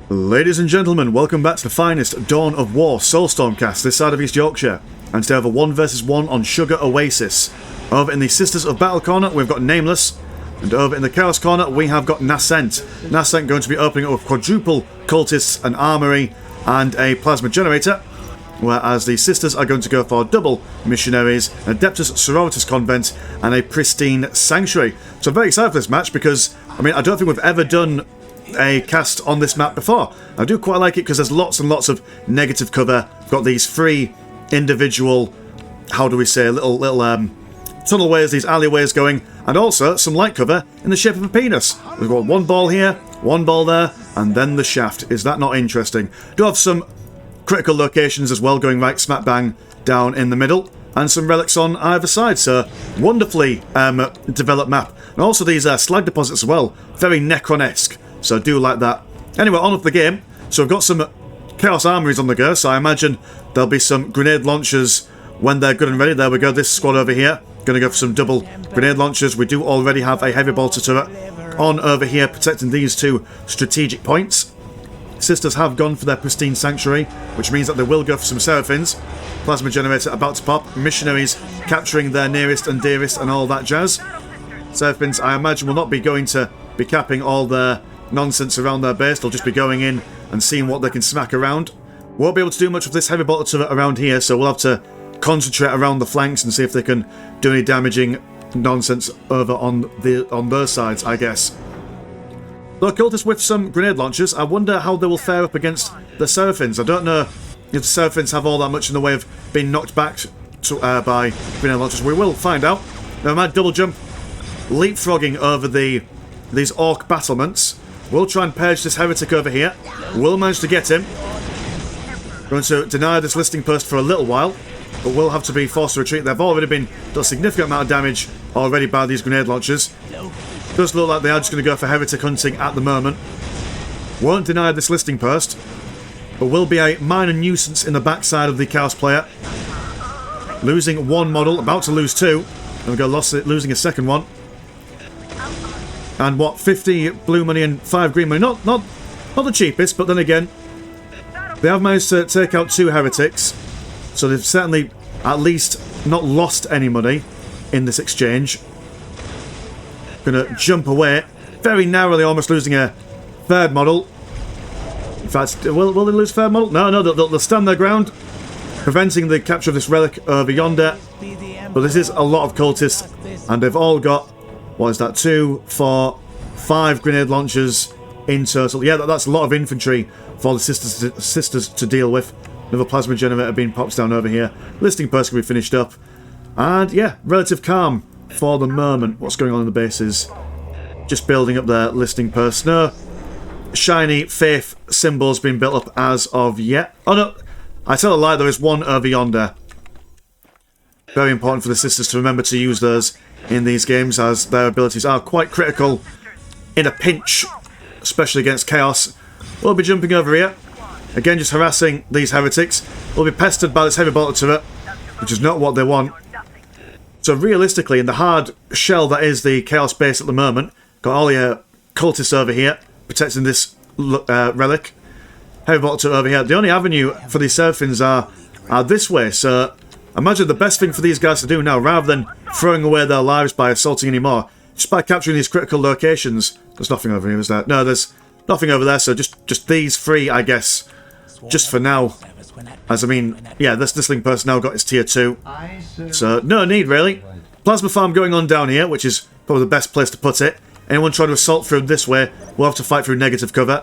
Ladies and gentlemen, welcome back to the finest Dawn of War Soulstorm cast this side of East Yorkshire. And today I have a 1 vs 1 on Sugar Oasis. Over in the Sisters of Battle corner we've got Nameless, and over in the Chaos corner we have got Nascent. Nascent going to be opening up with quadruple cultists, an armory and a plasma generator, whereas the Sisters are going to go for double missionaries, an Adeptus Sororitas convent and a pristine sanctuary. So I'm very excited for this match because, I mean, I don't think we've ever done a cast on this map before. I do quite like it because there's lots and lots of negative cover. We've got these three individual, how do we say, little tunnel ways, these alleyways going, and also some light cover in the shape of a penis. We've got one ball here, one ball there, and then the shaft. Is that not interesting? Do have some critical locations as well, going right smack bang down in the middle, and some relics on either side. So wonderfully developed map, and also these slag deposits as well, very Necron-esque. So I do like that. Anyway, on with the game. So we've got some Chaos Armories on the go, so I imagine there'll be some grenade launchers when they're good and ready. There we go, this squad over here. Going to go for some double grenade launchers. We do already have a heavy bolter turret on over here, protecting these two strategic points. Sisters have gone for their pristine sanctuary, which means that they will go for some Seraphins. Plasma generator about to pop. Missionaries capturing their nearest and dearest and all that jazz. Seraphins, I imagine, will not be going to be capping all their nonsense around their base. They'll just be going in and seeing what they can smack around. Won't be able to do much with this heavy bolter turret around here, so we'll have to concentrate around the flanks and see if they can do any damaging nonsense over on those sides, I guess. Though cultists with some grenade launchers, I wonder how they will fare up against the Seraphins. I don't know if the Seraphins have all that much in the way of being knocked back by grenade launchers. We will find out. Now, I might double jump, leapfrogging over these orc battlements. We'll try and purge this heretic over here. We'll manage to get him. Going to deny this listing post for a little while, but we'll have to be forced to retreat. They've already been done a significant amount of damage already by these grenade launchers. Does look like they are just going to go for heretic hunting at the moment. Won't deny this listing post, but will be a minor nuisance in the backside of the Chaos player. Losing one model, about to lose two. There we go, losing a second one. And what, 50 blue money and 5 green money? Not the cheapest, but then again, they have managed to take out 2 heretics, so they've certainly at least not lost any money in this exchange. Gonna jump away, very narrowly almost losing a third model. In fact, will they lose third model? No, they'll stand their ground, preventing the capture of this relic over yonder. But this is a lot of cultists, and they've all got, what is that, 2, 4, 5 grenade launchers in total. Yeah, that's a lot of infantry for the sisters to deal with. Another plasma generator being popped down over here. Listing post can be finished up. And yeah, relative calm for the moment. What's going on in the bases? Just building up their listing posts. No shiny faith symbols being built up as of yet. Oh no, I tell a lie, there is one over yonder. Very important for the sisters to remember to use those in these games, as their abilities are quite critical in a pinch, especially against Chaos. We'll be jumping over here. Again, just harassing these heretics. We'll be pestered by this heavy bolter turret, which is not what they want. So realistically, in the hard shell that is the Chaos base at the moment, got all your cultists over here, protecting this relic. Heavy bolter turret over here. The only avenue for these Seraphins are this way, so imagine the best thing for these guys to do now, rather than throwing away their lives by assaulting anymore, just by capturing these critical locations. There's nothing over here, is there? No, there's nothing over there, so just these three, I guess, just for now. As I mean, yeah, this link person now got his tier 2, so no need, really. Plasma farm going on down here, which is probably the best place to put it. Anyone trying to assault through this way will have to fight through negative cover.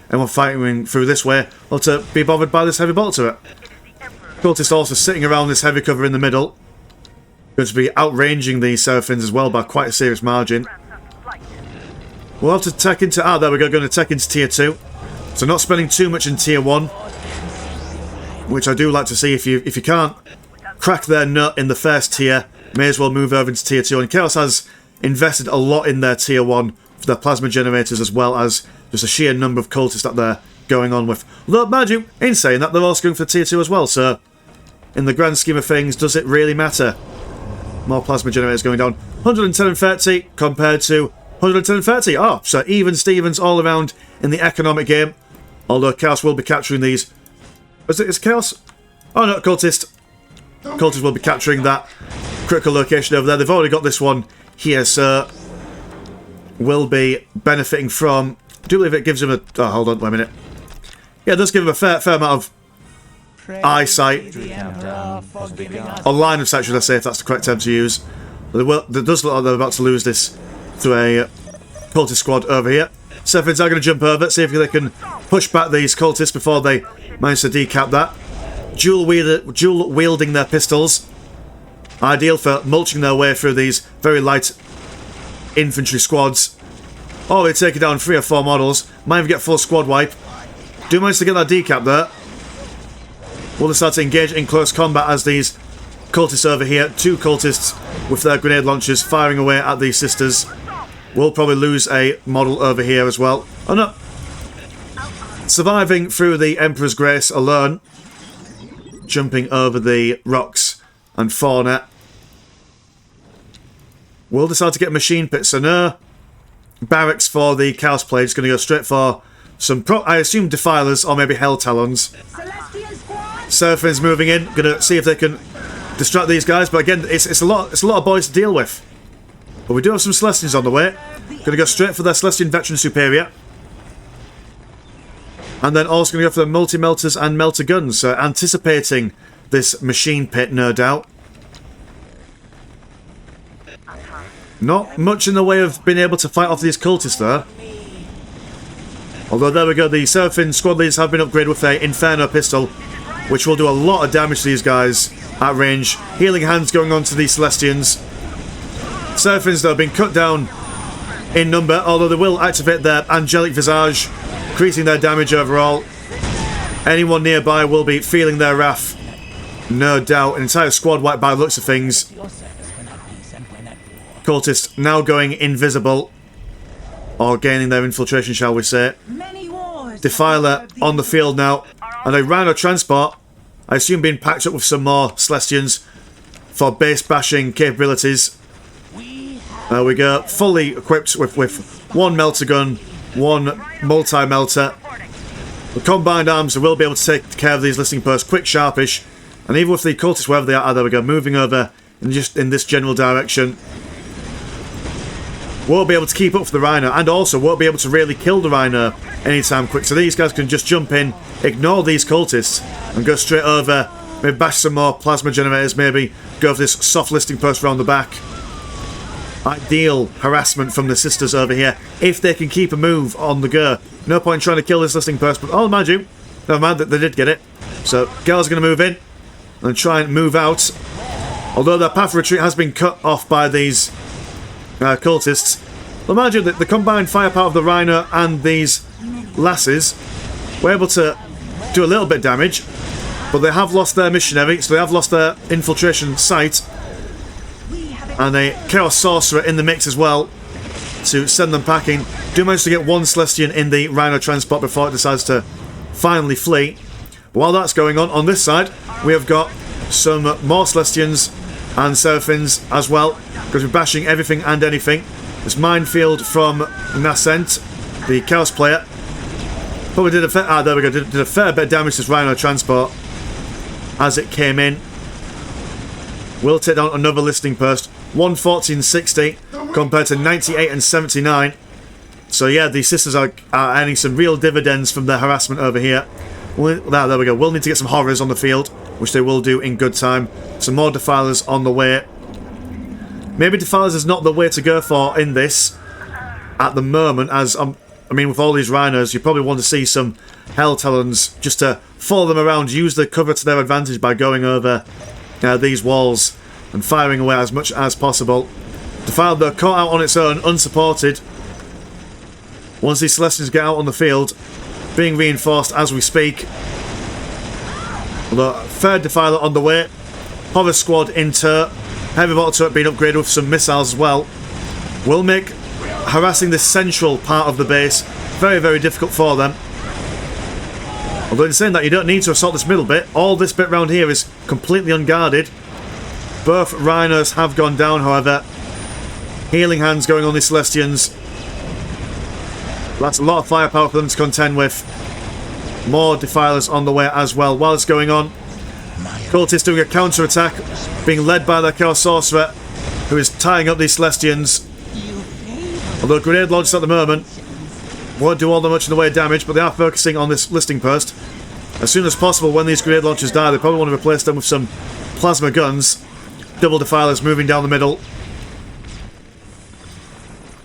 Anyone fighting through this way will have to be bothered by this heavy bolter turret. Cultists also sitting around this heavy cover in the middle. Going to be outranging the Seraphins as well by quite a serious margin. We'll have to tech into... Ah, there we go, going to tech into tier 2. So not spending too much in tier 1. Which I do like to see. If you can't crack their nut in the first tier, may as well move over into tier 2. And Chaos has invested a lot in their tier 1 for their plasma generators, as well as just a sheer number of cultists that they're going on with. Although, mind you, in saying that, they're also going for tier 2 as well, so in the grand scheme of things, does it really matter? More plasma generators going down. 110 and 30 compared to 110 and 30. Oh, so even Stevens all around in the economic game. Although Chaos will be capturing these. Is Chaos? Oh no, Cultist. Cultist will be capturing that critical location over there. They've already got this one here, so will be benefiting from. I do believe it gives him a. Oh, hold on, wait a minute. Yeah, it does give him a fair amount of eyesight. Or line of sight, should I say, if that's the correct term to use. It does look like they're about to lose this to a cultist squad over here. Seraphims are going to jump over, see if they can push back these cultists before they manage to decap that. Dual wielding their pistols. Ideal for mulching their way through these very light infantry squads. Oh, they take it down 3 or 4 models. Might even get full squad wipe. Do manage to get that decap there. We'll decide to engage in close combat as these cultists over here, 2 cultists with their grenade launchers firing away at these sisters. We'll probably lose a model over here as well. Oh no! Surviving through the Emperor's Grace alone. Jumping over the rocks and fauna. We'll decide to get a machine pit, so no barracks for the Chaos Plague. It's going to go straight for some, I assume, Defilers or maybe Hell Talons. Seraphims moving in, going to see if they can distract these guys, but again, it's a lot of boys to deal with. But we do have some Celestians on the way. Going to go straight for their Celestian Veteran Superior. And then also going to go for the multi-melters and melter guns, so anticipating this machine pit, no doubt. Not much in the way of being able to fight off these cultists there. Although there we go, the Seraphim squad leaders have been upgraded with a Inferno pistol, which will do a lot of damage to these guys at range. Healing hands going on to these Celestians. Seraphims, though, have been cut down in number, although they will activate their Angelic Visage, increasing their damage overall. Anyone nearby will be feeling their wrath. No doubt. An entire squad wiped by the looks of things. Cultists now going invisible. Or gaining their infiltration, shall we say. Defiler on the field now. And a Rhino transport, I assume being packed up with some more Celestians for base bashing capabilities. There we go. Fully equipped with 1 melter gun, 1 multi-melter. The combined arms will be able to take care of these listening posts quick, sharpish. And even with the cultists, wherever they are, there we go, moving over in this general direction. Won't be able to keep up for the Rhino, and also won't be able to really kill the Rhino anytime quick. So these guys can just jump in, ignore these cultists, and go straight over. Maybe bash some more plasma generators, maybe go for this soft listing post around the back. Ideal harassment from the sisters over here, if they can keep a move on the go. No point trying to kill this listing post, but oh, mind you, never mind that they did get it. So girls are going to move in and try and move out. Although their path of retreat has been cut off by these cultists. Well, imagine that the combined firepower of the Rhino and these lasses were able to do a little bit of damage, but they have lost their missionary, so they have lost their infiltration site, and a Chaos Sorcerer in the mix as well to send them packing. Do manage to get 1 Celestian in the Rhino transport before it decides to finally flee. But while that's going on this side, we have got some more Celestians and Seraphims as well, because we're bashing everything and anything. This minefield from Nascent, the Chaos player, probably did a fair, there we go, did a fair bit of damage to this Rhino transport as it came in. We'll take down another listing post, 114.60 compared to 98 and 79. So yeah, the sisters are earning some real dividends from their harassment over here. There we go. We'll need to get some horrors on the field, which they will do in good time. Some more Defilers on the way. Maybe Defilers is not the way to go for in this at the moment, as I mean, with all these Rhinos, you probably want to see some Hell Talons just to follow them around, use the cover to their advantage by going over these walls and firing away as much as possible. Defiler, though, caught out on its own, unsupported. Once these Celestians get out on the field, being reinforced as we speak. Although, third Defiler on the way. Hover Squad in tow. Heavy Mortar turret being upgraded with some missiles as well. Will make harassing this central part of the base very, very difficult for them. Although in saying that, you don't need to assault this middle bit. All this bit round here is completely unguarded. Both Rhinos have gone down, however. Healing hands going on these Celestians. That's a lot of firepower for them to contend with. More defilers on the way as well. While it's going on, cultists doing a counter-attack, being led by their Chaos Sorcerer, who is tying up these Celestians. Although grenade launchers at the moment won't do all that much in the way of damage, but they are focusing on this listing post. As soon as possible, when these grenade launchers die, they probably want to replace them with some plasma guns. Double defilers moving down the middle.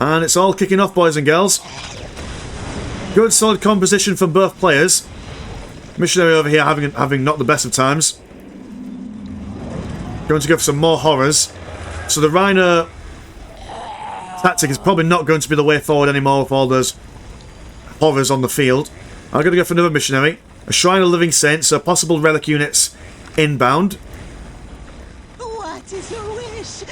And it's all kicking off, boys and girls. Good solid composition from both players. Missionary over here having not the best of times. Going to go for some more horrors. So the Rhino tactic is probably not going to be the way forward anymore with all those horrors on the field. I'm going to go for another missionary. A Shrine of Living Saints, so possible relic units inbound. What is your wish?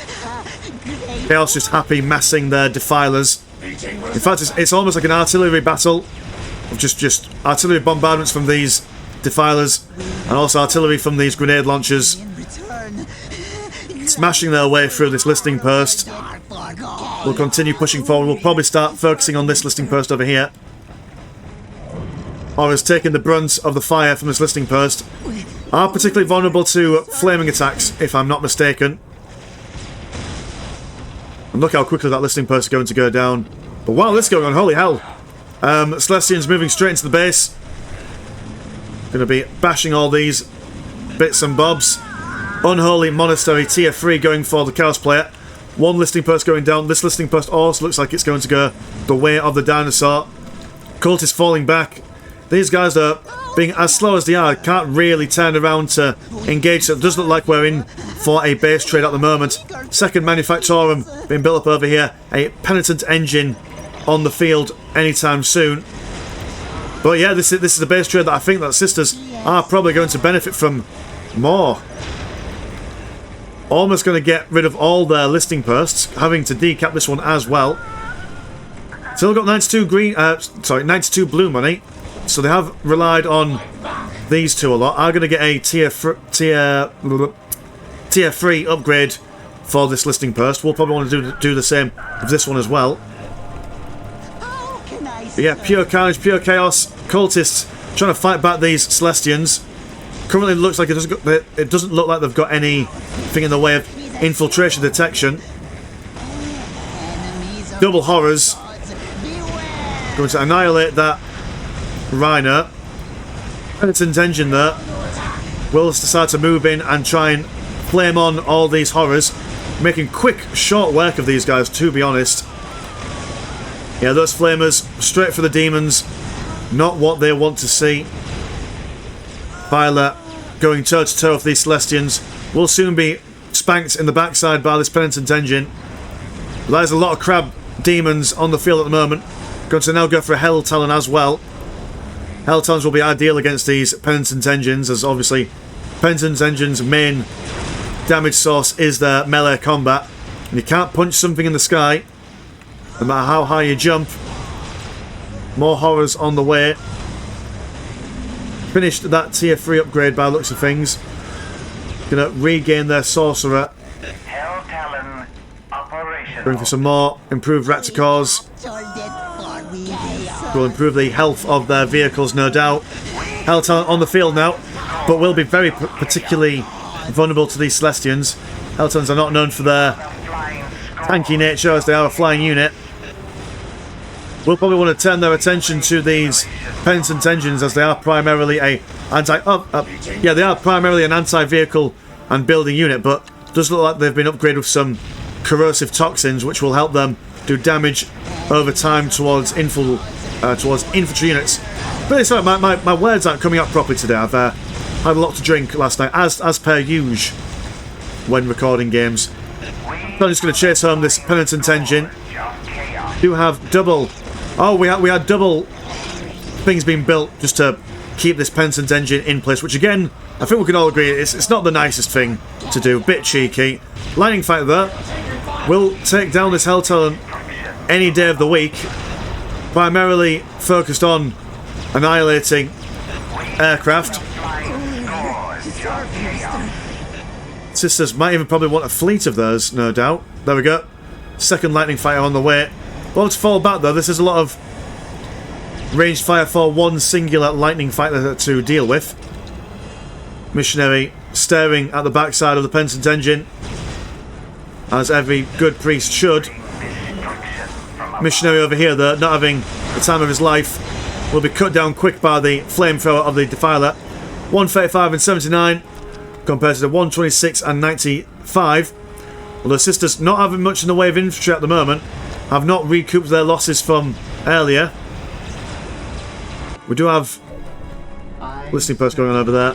Chaos just happy massing their defilers. In fact, it's almost like an artillery battle of just artillery bombardments from these defilers and also artillery from these grenade launchers, smashing their way through this listing post. We'll continue pushing forward. We'll probably start focusing on this listing post over here. Horrors taking the brunt of the fire from this listing post. Are particularly vulnerable to flaming attacks, if I'm not mistaken. And look how quickly that listing post is going to go down. But while this is going on, holy hell. Celestians moving straight into the base. Going to be bashing all these bits and bobs. Unholy Monastery tier 3 going for the Chaos player. One listing post going down. This listing post also looks like it's going to go the way of the dinosaur. Cult is falling back. These guys are being as slow as they are. Can't really turn around to engage. So it does look like we're in for a base trade at the moment. Second Manufactorum being built up over here. A Penitent Engine on the field anytime soon. But yeah, this is a base trade that I think that Sisters are probably going to benefit from more. Almost going to get rid of all their listing posts, having to decap this one as well. Still got 92 green, 92 blue money. So they have relied on these two a lot. I'm going to get a tier 3 upgrade for this listing post. We'll probably want to do the same with this one as well. But yeah, pure carnage, pure chaos. Cultists trying to fight back these Celestians. Currently, it looks like it doesn't look like they've got anything in the way of infiltration detection. Double horrors. Going to annihilate that Rhino. Penitent Engine there will decide to move in and try and flame on all these horrors, making quick, short work of these guys, to be honest. Yeah, those flamers, straight for the demons, not what they want to see. Violet going toe-to-toe with these Celestians will soon be spanked in the backside by this Penitent Engine. But there's a lot of crab demons on the field at the moment. Going to now go for a Hell Talon as well. Hell Talons will be ideal against these Penitent Engines, as obviously Penitent Engine's main damage source is their melee combat. And you can't punch something in the sky, no matter how high you jump. More horrors on the way. Finished that tier 3 upgrade by the looks of things. Gonna regain their sorcerer. Hell Talon operational. Going for some more improved Rapticors. Will improve the health of their vehicles, no doubt. Hell Talon on the field now, but will be very particularly vulnerable to these Celestians. Hell Talons are not known for their tanky nature, as they are a flying unit. We'll probably want to turn their attention to these Penitent Engines, as they are primarily they are primarily an anti-vehicle and building unit, but it does look like they've been upgraded with some corrosive toxins, which will help them do damage over time towards infantry units. Really sorry, my words aren't coming out properly today. I've had a lot to drink last night, as per usual when recording games. I'm just going to chase home this Penitent Engine. Do have double. Oh, we had double things being built just to keep this Penitent Engine in place, which again, I think we can all agree it's not the nicest thing to do. Bit cheeky. Lightning Fighter there will take down this Hell Talon any day of the week, primarily focused on annihilating aircraft. Sisters might even probably want a fleet of those, no doubt. There we go. Second Lightning Fighter on the way. We'll have to fall back though. This is a lot of ranged fire for one singular lightning fighter to deal with. Missionary staring at the backside of the penitent engine, as every good priest should. Missionary over here, though, not having the time of his life, will be cut down quick by the flamethrower of the Defiler. 135 and 79 compared to the 126 and 95. Although Sisters, not having much in the way of infantry at the moment, have not recouped their losses from earlier. We do have listening post going on over there.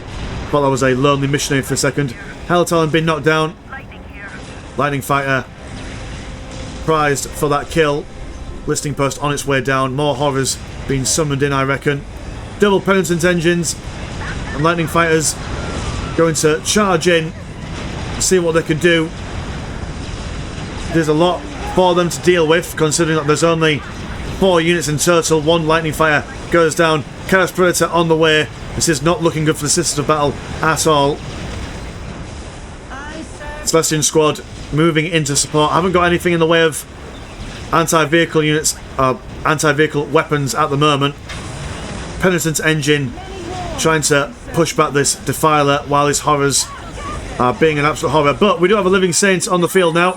Thought that was a lonely missionary for a second. Hell Talon been knocked down. Lightning fighter prized for that kill. Listening post on its way down. More horrors being summoned in, I reckon. Double penitent engines and lightning fighters going to charge in, see what they can do. There's a lot for them to deal with, considering that there's only 4 units in total. 1 lightning fire goes down. Chaos Predator on the way. This is not looking good for the Sisters of Battle at all. Celestian squad moving into support. Haven't got anything in the way of anti-vehicle units, anti-vehicle weapons at the moment. Penitent engine trying to push back this Defiler while his horrors are being an absolute horror. But we do have a Living Saint on the field now,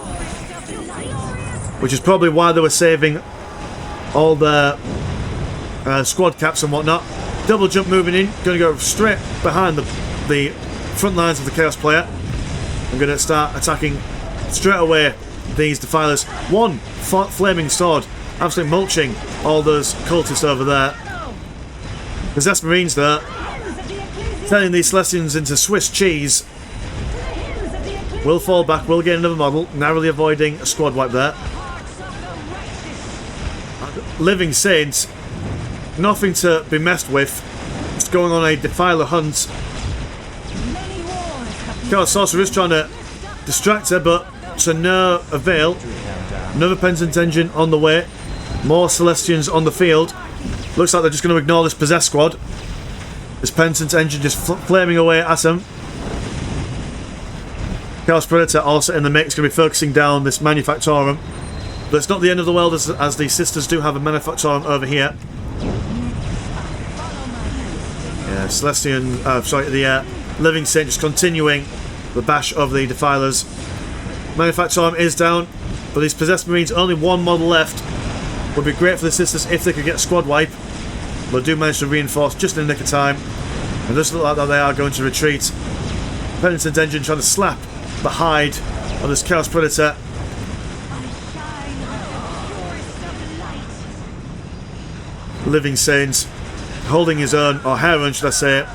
which is probably why they were saving all the squad caps and whatnot. Double jump moving in, going to go straight behind the front lines of the Chaos player. I'm going to start attacking straight away these Defilers. 1 flaming sword, absolutely mulching all those cultists over there. Possessed Marines there, turning these Celestians into Swiss cheese. Will fall back, will gain another model, narrowly avoiding a squad wipe there. Living Saints, nothing to be messed with. It's going on a Defiler hunt. Chaos Sorcerer is trying to distract her, but to no avail. Another Penitent engine on the way. More Celestians on the field. Looks like they're just going to ignore this Possessed squad. This Penitent engine just flaming away at them. Chaos Predator also in the mix, going to be focusing down this Manufactorum. But it's not the end of the world, as the Sisters do have a Manufactorum over here. Yeah, Celestian, the Living Saint just continuing the bash of the Defilers. Manufactorum is down, but these Possessed Marines, only 1 model left. Would be great for the Sisters if they could get a squad wipe. But do manage to reinforce just in the nick of time. And it doesn't look like that they are going to retreat. Penitent engine trying to slap the hide of this Chaos Predator. Living Saint holding his own, or her own should I say,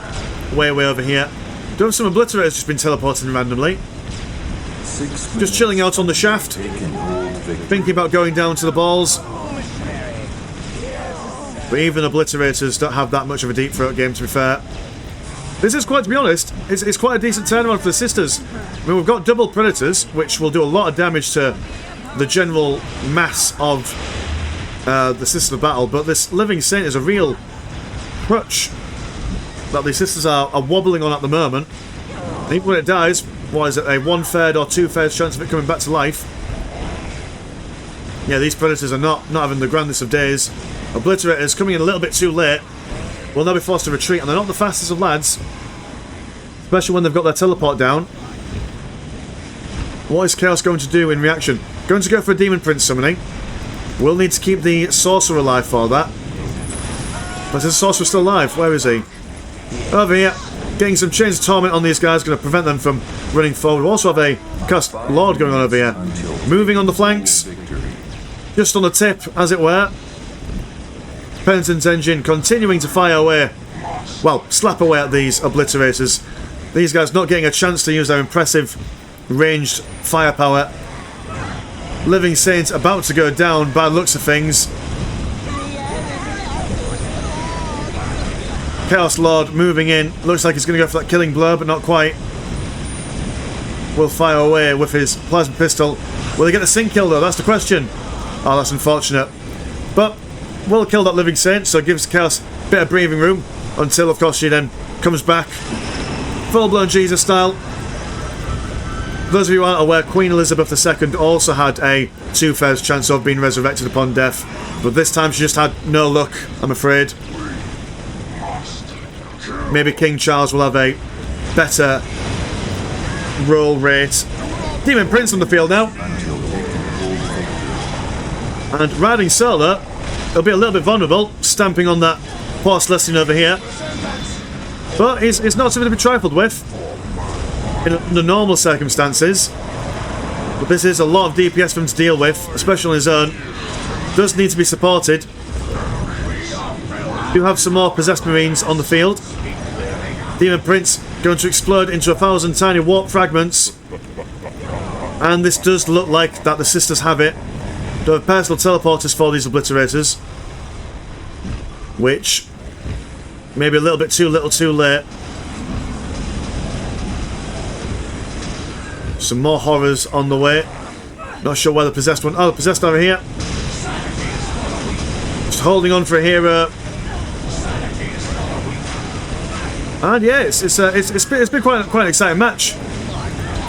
way over here. Do have some Obliterators just been teleporting randomly. Just chilling out on the shaft, thinking about going down to the balls. But even Obliterators don't have that much of a deep throat game, to be fair. This is quite, to be honest, it's quite a decent turnaround for the Sisters. I mean, we've got double Predators, which will do a lot of damage to the general mass of the Sisters of Battle, but this Living Saint is a real crutch that the Sisters are wobbling on at the moment. I think when it dies, what is it, a 1/3 or 2/3 chance of it coming back to life? Yeah, these Predators are not having the grandest of days. Obliterators coming in a little bit too late. Will now be forced to retreat, and they're not the fastest of lads, especially when they've got their teleport down. What is Chaos going to do in reaction? Going to go for a Demon Prince summoning. We'll need to keep the Sorcerer alive for that. But is the Sorcerer still alive? Where is he? Over here. Getting some Chains of Torment on these guys, going to prevent them from running forward. We also have a Cursed Lord going on over here. Moving on the flanks. Just on the tip, as it were. Penitent engine continuing to fire away. Well, slap away at these Obliterators. These guys not getting a chance to use their impressive ranged firepower. Living Saint about to go down by the looks of things. Chaos Lord moving in. Looks like he's going to go for that killing blow, but not quite. Will fire away with his plasma pistol. Will he get the sync kill though? That's the question. Oh, that's unfortunate. But will kill that Living Saint, so it gives Chaos a bit of breathing room until, of course, she then comes back. Full-blown Jesus style. those of you who aren't aware, Queen Elizabeth II also had a 2/3 chance of being resurrected upon death, but this time she just had no luck, I'm afraid. Maybe King Charles will have a better roll rate. Demon Prince on the field now. And riding solo, he'll be a little bit vulnerable, stamping on that poor Celestian over here. But he's not something to be trifled with in the normal circumstances. But this is a lot of DPS for him to deal with, especially on his own. Does need to be supported. Do have some more possessed marines on the field. Demon Prince going to explode into 1,000 tiny warp fragments. And this does look like that the sisters have it. They have personal teleporters for these obliterators, which maybe a little bit too little too late. Some more horrors on the way. Not sure where the possessed one. Oh, the possessed over here. Just holding on for a hero. And yeah, it's been quite an exciting match.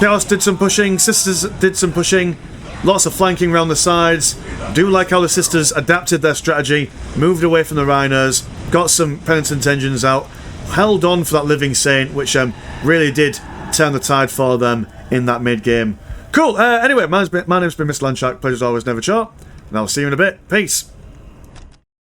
Chaos did some pushing, Sisters did some pushing, lots of flanking around the sides. Do like how the Sisters adapted their strategy, moved away from the Rhinos, got some Penitent Engines out, held on for that Living Saint, which really did turn the tide for them in that mid-game. Cool, anyway, my name's been Mr. Landshark, pleasure as always, never chart, and I'll see you in a bit. Peace.